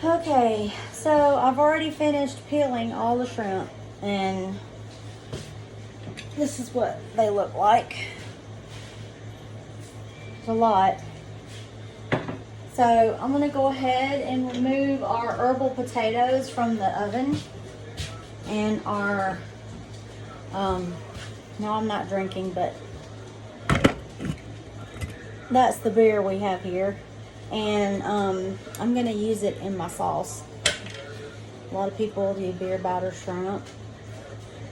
Okay, so I've already finished peeling all the shrimp, and this is what they look like. It's a lot. So I'm gonna go ahead and remove our herbal potatoes from the oven, and our, no, I'm not drinking, but that's the beer we have here. And I'm gonna use it in my sauce. A lot of people do beer batter shrimp.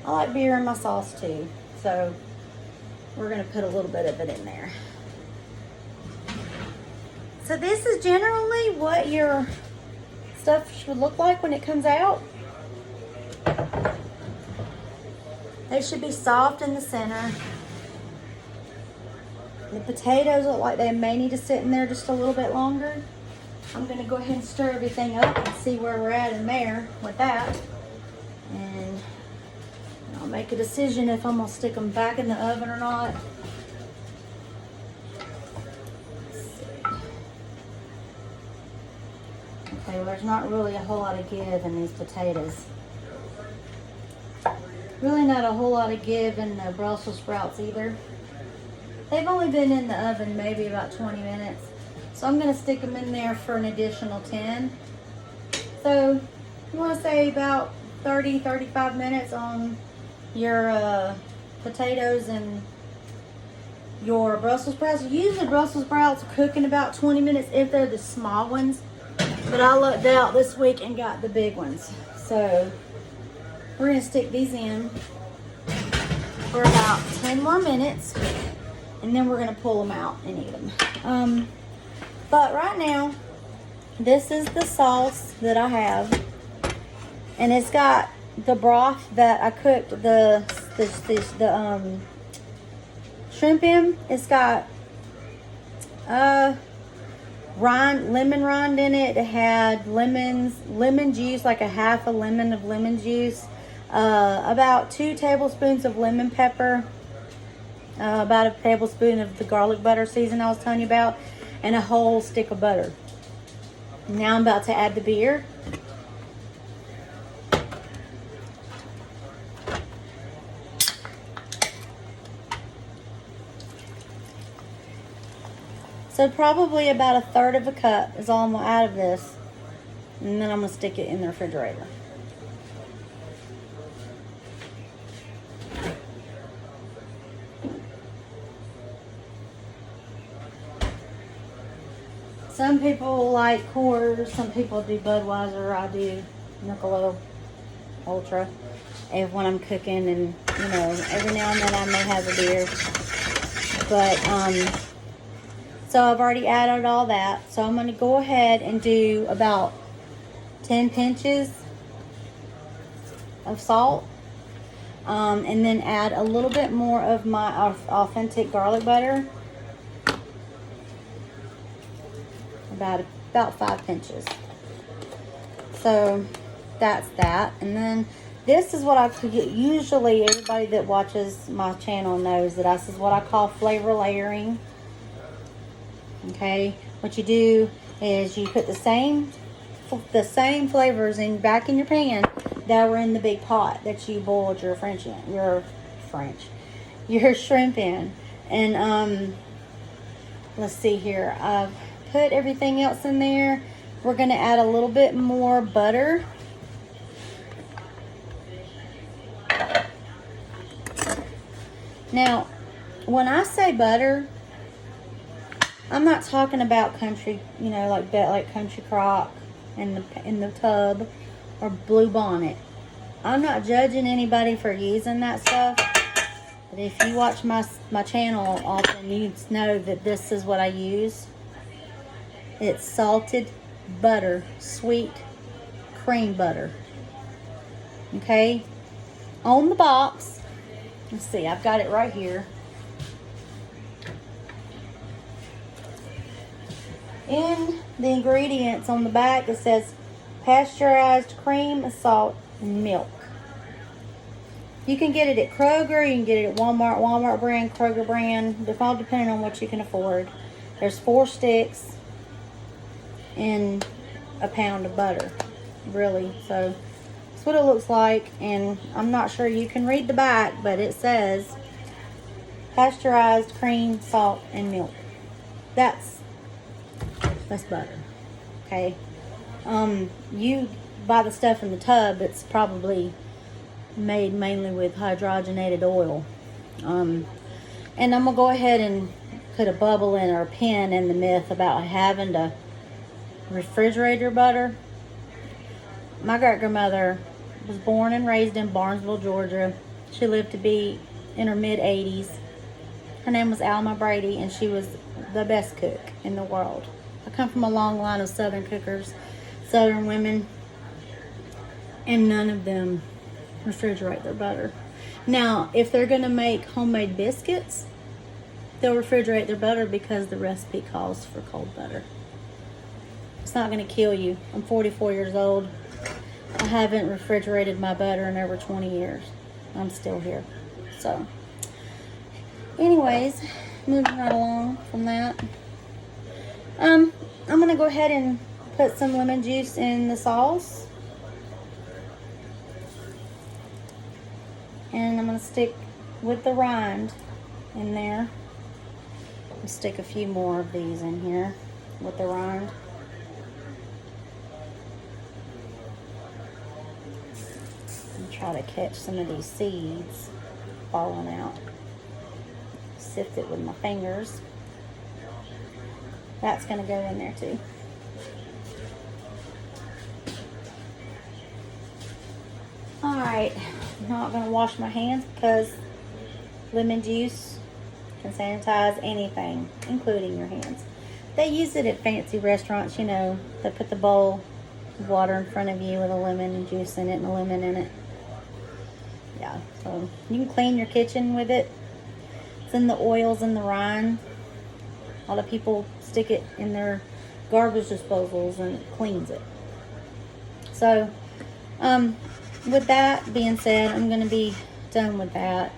I like beer in my sauce too, so we're gonna put a little bit of it in there. So this is generally what your stuff should look like when it comes out. They should be soft in the center. The potatoes look like they may need to sit in there just a little bit longer. I'm gonna go ahead and stir everything up and see where we're at in there with that. And I'll make a decision if I'm gonna stick them back in the oven or not. Okay, well, there's not really a whole lot of give in these potatoes. Really not a whole lot of give in the Brussels sprouts either. They've only been in the oven maybe about 20 minutes. So I'm gonna stick them in there for an additional 10. So you wanna say about 30, 35 minutes on your potatoes and your Brussels sprouts. Usually Brussels sprouts cook in about 20 minutes if they're the small ones. But I lucked out this week and got the big ones. So we're gonna stick these in for about 10 more minutes, and then we're gonna pull them out and eat them. But right now, this is the sauce that I have, and it's got the broth that I cooked the shrimp in. It's got lemon rind in it. It had lemon juice, like a half a lemon of lemon juice, about 2 tablespoons of lemon pepper, about a tablespoon of the garlic butter season I was telling you about, and a whole stick of butter. Now I'm about to add the beer. So probably about 1/3 of a cup is all I'm gonna add of this. And then I'm gonna stick it in the refrigerator. Some people like Coors, some people do Budweiser, I do Michelob Ultra. And when I'm cooking, and you know, every now and then I may have a beer. But so I've already added all that. So I'm gonna go ahead and do about 10 pinches of salt. And then add a little bit more of my authentic garlic butter. About 5 pinches. So that's that. And then this is what I could get. Usually everybody that watches my channel knows that this is what I call flavor layering. Okay, what you do is you put the same flavors back in your pan that were in the big pot that you boiled your shrimp in. And let's see here. I've put everything else in there. We're gonna add a little bit more butter. Now, when I say butter, I'm not talking about country, you know, like country crock in the tub or Blue Bonnet. I'm not judging anybody for using that stuff, but if you watch my channel often, you know that this is what I use. It's salted butter, sweet cream butter. Okay, on the box, let's see, I've got it right here. In the ingredients on the back, it says pasteurized cream, salt, and milk. You can get it at Kroger, you can get it at Walmart brand, Kroger brand, all depending on what you can afford. There's 4 sticks in a pound of butter, really. So that's what it looks like, and I'm not sure you can read the back, but it says pasteurized cream, salt, and milk. That's butter. Okay. You buy the stuff in the tub, it's probably made mainly with hydrogenated oil. And I'm gonna go ahead and put a bubble in or a pin in the myth about having to refrigerator butter. My great grandmother was born and raised in Barnesville, Georgia. She lived to be in her mid 80s. Her name was Alma Brady, and she was the best cook in the world. I come from a long line of Southern cookers, Southern women, and none of them refrigerate their butter. Now, if they're going to make homemade biscuits, they'll refrigerate their butter because the recipe calls for cold butter. It's not going to kill you. I'm 44 years old. I haven't refrigerated my butter in over 20 years. I'm still here. So, anyways, moving right along from that. I'm going to go ahead and put some lemon juice in the sauce. And I'm going to stick with the rind in there. I'll stick a few more of these in here with the rind. And try to catch some of these seeds falling out. Sift it with my fingers. That's going to go in there too. Alright, I'm not going to wash my hands because lemon juice can sanitize anything, including your hands. They use it at fancy restaurants, you know. They put the bowl of water in front of you with a lemon juice in it and a lemon in it. Yeah, so you can clean your kitchen with it. It's in the oils and the rind. A lot of people stick it in their garbage disposals and it cleans it. So, with that being said, I'm going to be done with that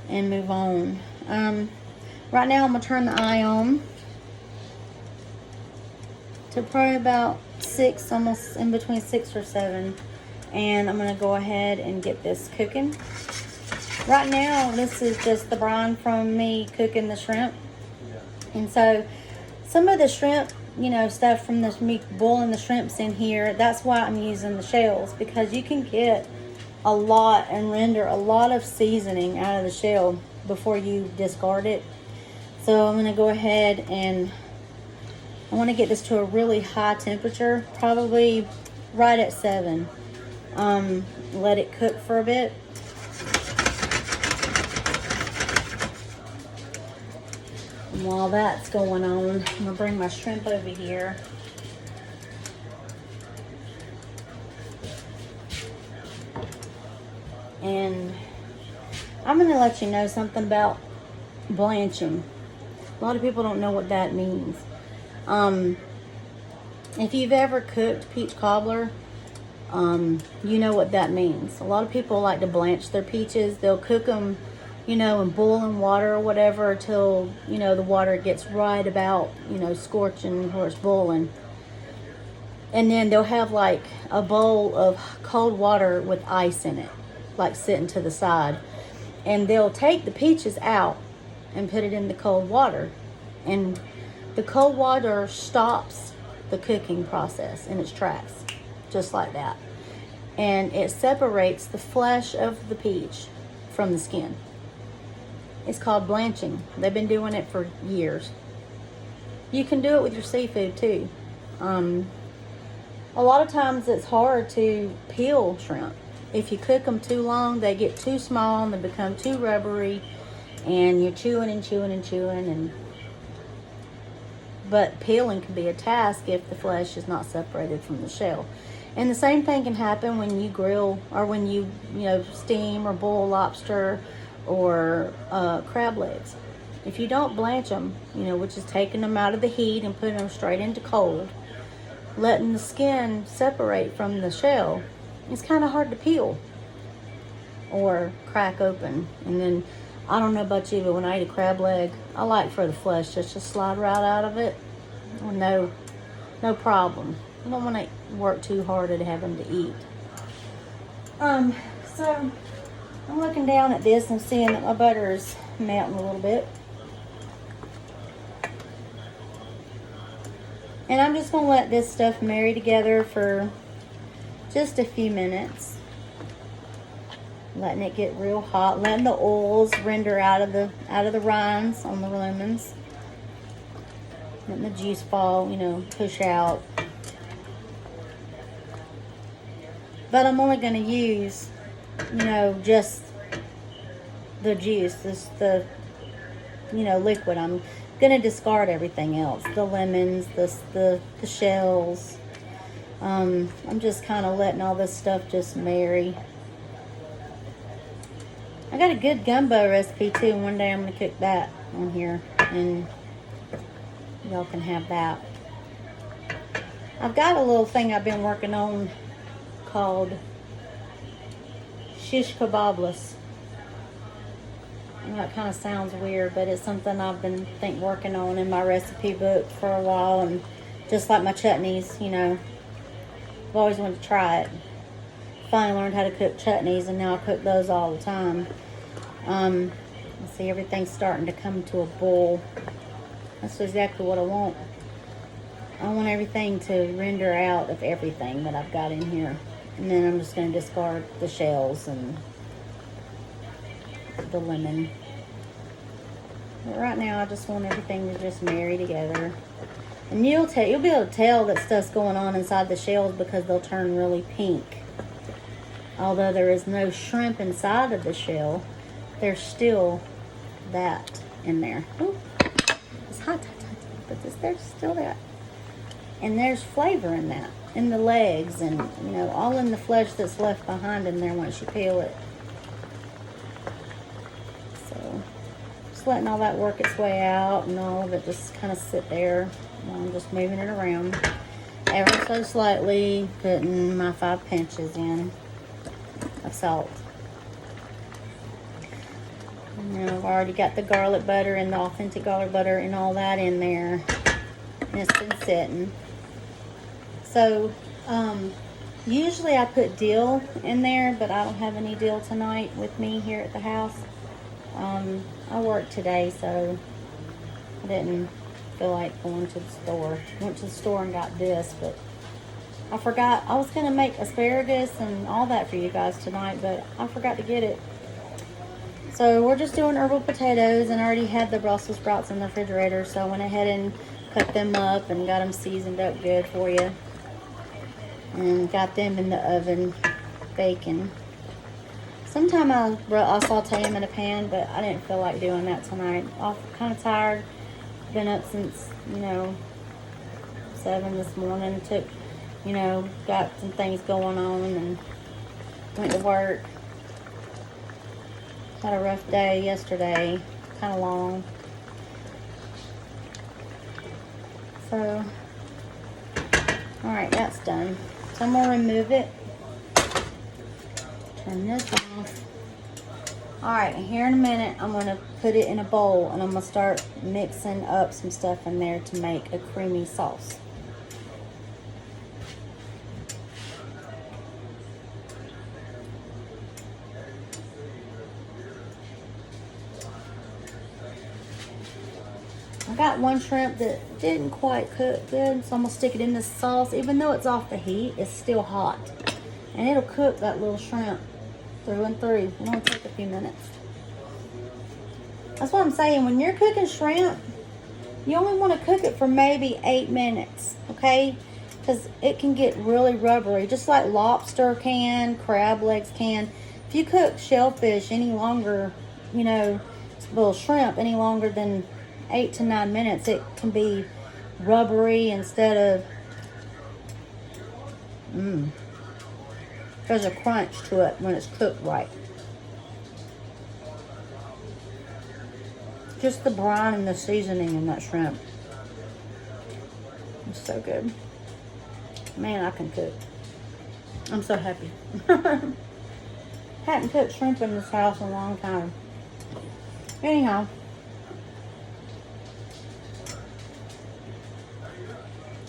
and move on. Right now, I'm going to turn the eye on to probably about 6, almost in between 6 or 7. And I'm going to go ahead and get this cooking. Right now, this is just the brine from me cooking the shrimp. And so, some of the shrimp, you know, stuff from this me boiling the shrimps in here, that's why I'm using the shells, because you can get a lot and render a lot of seasoning out of the shell before you discard it. So I'm going to go ahead and I want to get this to a really high temperature, probably right at 7. Let it cook for a bit. And while that's going on, I'm going to bring my shrimp over here. And I'm going to let you know something about blanching. A lot of people don't know what that means. If you've ever cooked peach cobbler, you know what that means. A lot of people like to blanch their peaches. They'll cook them, you know, in boiling water or whatever until, you know, the water gets right about, you know, scorching or it's boiling. And then they'll have like a bowl of cold water with ice in it, like sitting to the side. And they'll take the peaches out and put it in the cold water. And the cold water stops the cooking process in its tracks, just like that. And it separates the flesh of the peach from the skin. It's called blanching. They've been doing it for years. You can do it with your seafood too. A lot of times it's hard to peel shrimp. If you cook them too long, they get too small and they become too rubbery, and you're chewing and chewing and chewing. But peeling can be a task if the flesh is not separated from the shell. And the same thing can happen when you grill or when you steam or boil lobster or crab legs. If you don't blanch them, which is taking them out of the heat and putting them straight into cold, letting the skin separate from the shell, it's kind of hard to peel or crack open. And then, I don't know about you, but when I eat a crab leg, I like for the flesh just to slide right out of it. No problem. I don't want to work too hard at having to eat. So I'm looking down at this and seeing that my butter is melting a little bit. And I'm just going to let this stuff marry together for just a few minutes. Letting it get real hot, letting the oils render out of the rinds on the lemons. Letting the juice fall, you know, push out. But I'm only going to use, you know, just the juice, the you know, liquid. I'm going to discard everything else. The lemons, the shells. I'm just kind of letting all this stuff just marry. I got a good gumbo recipe too. One day I'm going to cook that on here and y'all can have that. I've got a little thing I've been working on called shish kebablis. I know it kind of sounds weird, but it's something I've been working on in my recipe book for a while, and just like my chutneys, you know, I've always wanted to try it. Finally learned how to cook chutneys, and now I cook those all the time. Let's see, everything's starting to come to a boil. That's exactly what I want. I want everything to render out of everything that I've got in here. And then I'm just going to discard the shells and the lemon. But right now, I just want everything to just marry together. And you'll be able to tell that stuff's going on inside the shells because they'll turn really pink. Although there is no shrimp inside of the shell, there's still that in there. Ooh, it's hot, but there's still that. And there's flavor in that, in the legs, and you know, all in the flesh that's left behind in there once you peel it. So just letting all that work its way out, and all of it just kind of sit there. I'm just moving it around ever so slightly, putting my 5 pinches in of salt. And I've already got the garlic butter and the authentic garlic butter and all that in there, and it's been sitting. So, usually I put dill in there, but I don't have any dill tonight with me here at the house. I worked today, so I didn't feel like going to the store. Went to the store and got this, but I forgot. I was going to make asparagus and all that for you guys tonight, but I forgot to get it. So we're just doing herbal potatoes, and I already had the Brussels sprouts in the refrigerator, so I went ahead and cut them up and got them seasoned up good for you. And got them in the oven baking. Sometime I'll saute them in a pan, but I didn't feel like doing that tonight. I'm kind of tired. Been up since, you know, 7 this morning. Took, you know, got some things going on and went to work. Had a rough day yesterday, kind of long. So, alright, that's done. So I'm going to remove it. Turn this off. Alright, here in a minute, I'm going to put it in a bowl, and I'm going to start mixing up some stuff in there to make a creamy sauce. I got one shrimp that didn't quite cook good, so I'm going to stick it in this sauce. Even though it's off the heat, it's still hot. And it'll cook that little shrimp through and through. It'll only take a few minutes. That's what I'm saying. When you're cooking shrimp, you only want to cook it for maybe 8 minutes, okay? Because it can get really rubbery, just like lobster can, crab legs can. If you cook shellfish any longer, you know, little shrimp any longer than 8 to 9 minutes, it can be rubbery instead of there's a crunch to it when it's cooked right. Just the brine and the seasoning in that shrimp. It's so good. Man, I can cook. I'm so happy. Hadn't cooked shrimp in this house in a long time. Anyhow,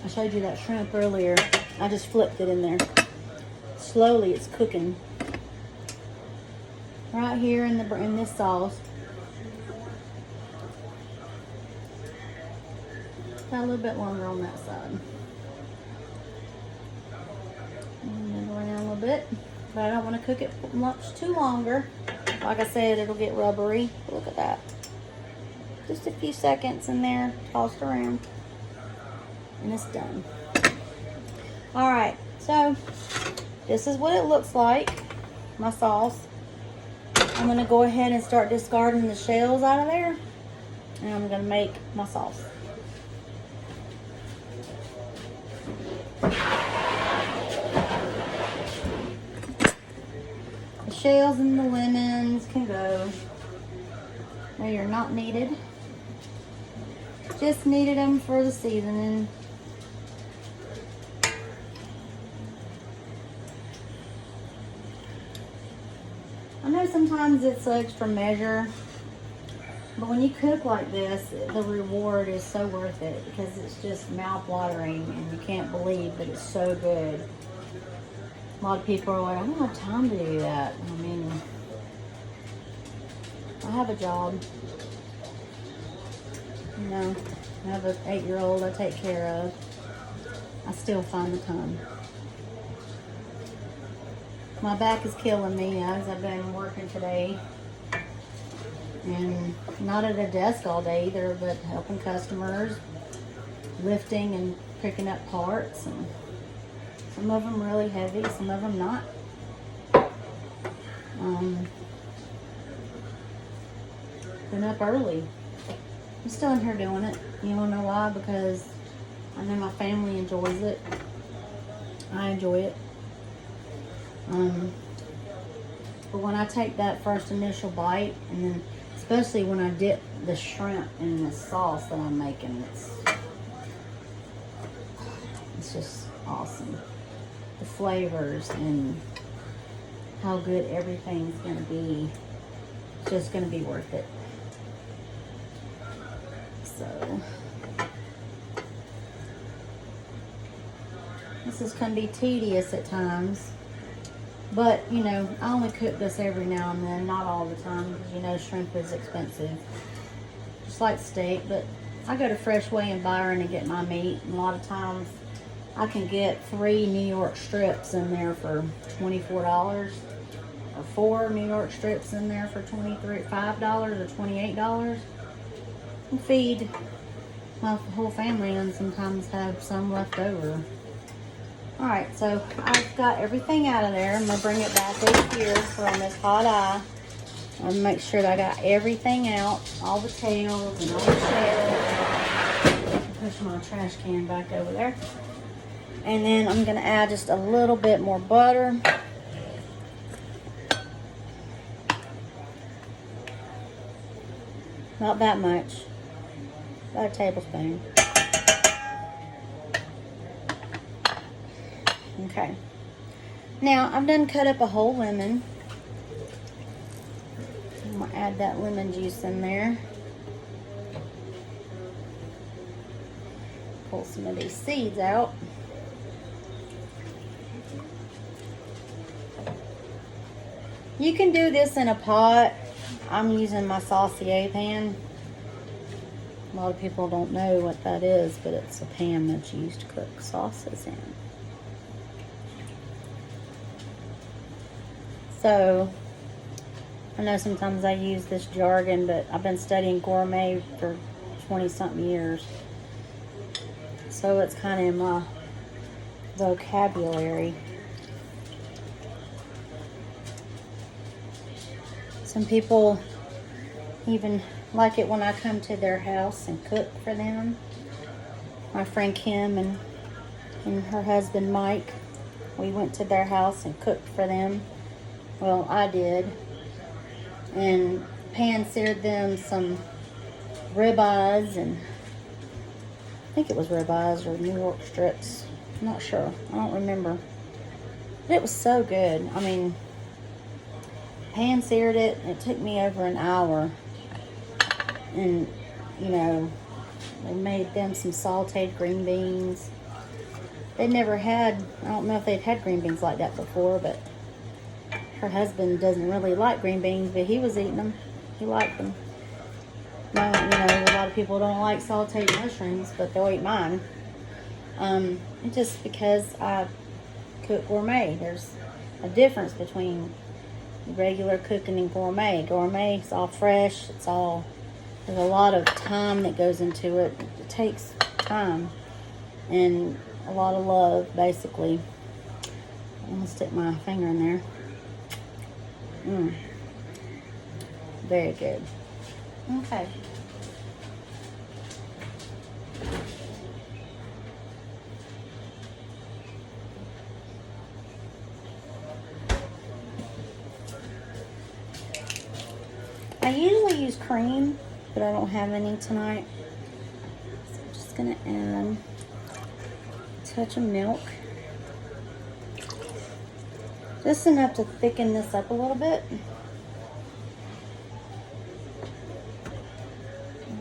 I showed you that shrimp earlier. I just flipped it in there. Slowly, it's cooking. Right here in this sauce. Got a little bit longer on that side. And go around a little bit, but I don't want to cook it much too longer. Like I said, it'll get rubbery. Look at that. Just a few seconds in there, tossed around, and it's done. All right, so this is what it looks like, my sauce. I'm gonna go ahead and start discarding the shells out of there, and I'm gonna make my sauce. The shells and the lemons can go. They are not needed. Just needed them for the seasoning. I know sometimes it's an extra measure, but when you cook like this, the reward is so worth it because it's just mouth-watering and you can't believe that it's so good. A lot of people are like, I don't have time to do that. I mean, I have a job. You know, I have an 8-year-old I take care of. I still find the time. My back is killing me as I've been working today. And not at a desk all day either, but helping customers, lifting and picking up parts. And some of them really heavy, some of them not. Been up early. I'm still in here doing it. You don't know why? Because I know my family enjoys it. I enjoy it. But when I take that first initial bite, and then especially when I dip the shrimp in the sauce that I'm making, it's just awesome. The flavors and how good everything's gonna be. It's just gonna be worth it. So this is going to be tedious at times, but you know, I only cook this every now and then, not all the time, because you know shrimp is expensive, just like steak. But I go to Freshway in Byron and get my meat, and a lot of times I can get 3 New York strips in there for $24, or 4 New York strips in there for $5 or $28. And feed my whole family, and sometimes have some left over. Alright, so I've got everything out of there. I'm going to bring it back over here from this hot eye. And make sure that I got everything out, all the tails and all the shells. Push my trash can back over there. And then I'm going to add just a little bit more butter. Not that much. About a tablespoon. Okay. Now, I've done cut up a whole lemon. I'm going to add that lemon juice in there. Pull some of these seeds out. You can do this in a pot. I'm using my saucier pan. A lot of people don't know what that is, but it's a pan that's used to cook sauces in. So, I know sometimes I use this jargon, but I've been studying gourmet for 20-something years. So it's kind of in my vocabulary. Some people even like it when I come to their house and cook for them. My friend Kim and her husband Mike, we went to their house and cooked for them. Well, I did. And pan-seared them some ribeyes, and I think it was ribeyes or New York strips. I'm not sure. I don't remember. But it was so good. I mean, pan-seared it. It took me over an hour. And, you know, they made them some sauteed green beans. they never had, I don't know if they'd had green beans like that before, but her husband doesn't really like green beans, but he was eating them. He liked them. Well, you know, a lot of people don't like sauteed mushrooms, but they'll eat mine. Just because I cook gourmet, there's a difference between regular cooking and gourmet. Gourmet is all fresh. There's a lot of time that goes into it. It takes time and a lot of love, basically. I'm gonna stick my finger in there. Very good. Okay. I usually use cream, but I don't have any tonight. So I'm just gonna add a touch of milk. Just enough to thicken this up a little bit.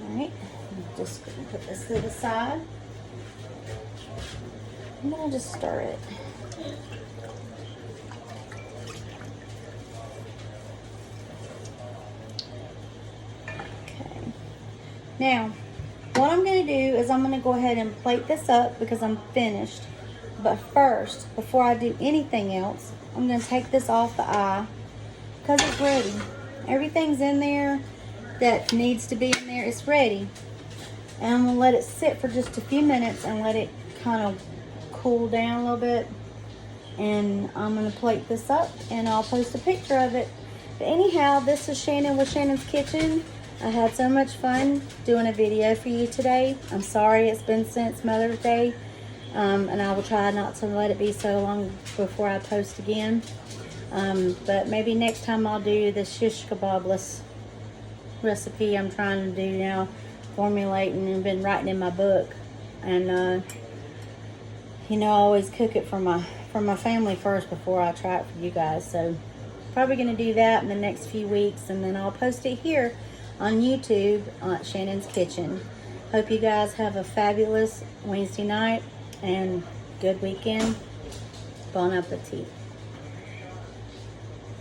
Alright, I'm just gonna put this to the side. I'm gonna just stir it. Now, what I'm going to do is I'm going to go ahead and plate this up because I'm finished. But first, before I do anything else, I'm going to take this off the eye because it's ready. Everything's in there that needs to be in there. It's ready. And I'm going to let it sit for just a few minutes and let it kind of cool down a little bit. And I'm going to plate this up and I'll post a picture of it. But anyhow, this is Shannon with Shannon's Kitchen. I had so much fun doing a video for you today. I'm sorry it's been since Mother's Day, and I will try not to let it be so long before I post again. But maybe next time I'll do the shish kebabless recipe I'm trying to do now, formulating and been writing in my book. And you know, I always cook it for my family first before I try it for you guys. So probably going to do that in the next few weeks, and then I'll post it here on YouTube at Shannon's Kitchen. Hope you guys have a fabulous Wednesday night and good weekend. Bon appetit.